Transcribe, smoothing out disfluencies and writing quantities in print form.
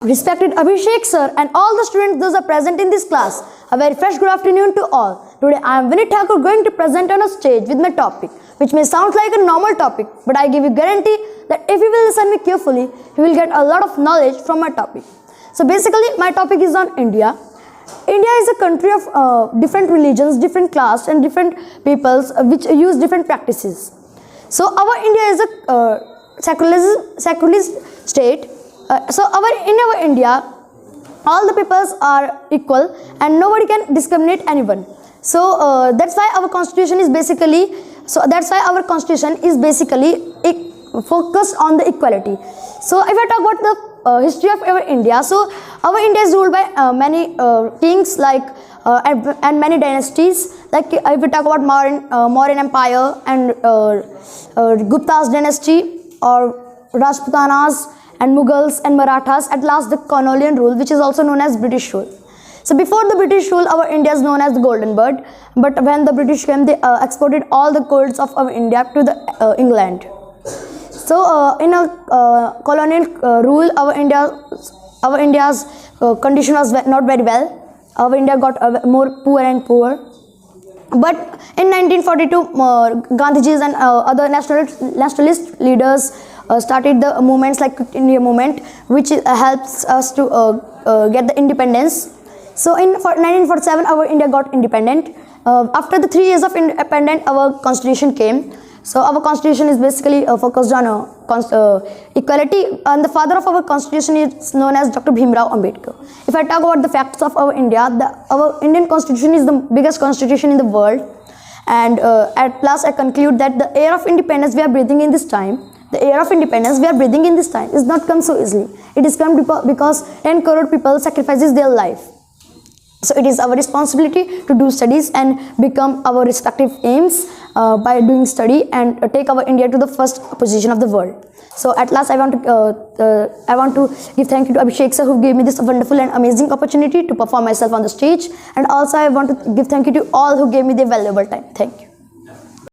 Respected Abhishek sir and all the students those are present in this class, a very fresh good afternoon to all. Today I am Vinit Thakur going to present on a stage with my topic, which may sound like a normal topic, but I give you guarantee that if you will listen me carefully, you will get a lot of knowledge from my topic. So basically my topic is on India. India is a country of different religions, different class and different peoples which use different practices. So our India is a secularist state. In our India, all the peoples are equal and nobody can discriminate anyone. So that's why our constitution is basically focused on the equality. So if I talk about the history of our India, so our India is ruled by many kings and many dynasties. Like if we talk about Mauryan Empire and Gupta's dynasty or Rajputanas and Mughals and Marathas, at last the colonial rule, which is also known as British rule. So before the British rule, our India is known as the Golden Bird, but when the British came, they exported all the goods of our India to the England. So in a colonial rule, our India's condition was not very well. Our India got more poor and poor. But in 1942, Gandhijis and other nationalist leaders started the movements like Quit India movement, which helps us to get the independence. So in 1947, our India got independent. After the 3 years of independence, our constitution came. So our constitution is basically focused on equality, and the father of our constitution is known as Dr. Bhimrao Ambedkar. If I talk about the facts of our India, our Indian constitution is the biggest constitution in the world, and at last I conclude that the air of independence we are breathing in this time, is not come so easily. It is come because 10 crore people sacrifices their life. So it is our responsibility to do studies and become our respective aims by doing study and take our India to the first position of the world. So at last I want to give thank you to Abhishek sir, who gave me this wonderful and amazing opportunity to perform myself on the stage, and also I want to give thank you to all who gave me their valuable time. Thank you.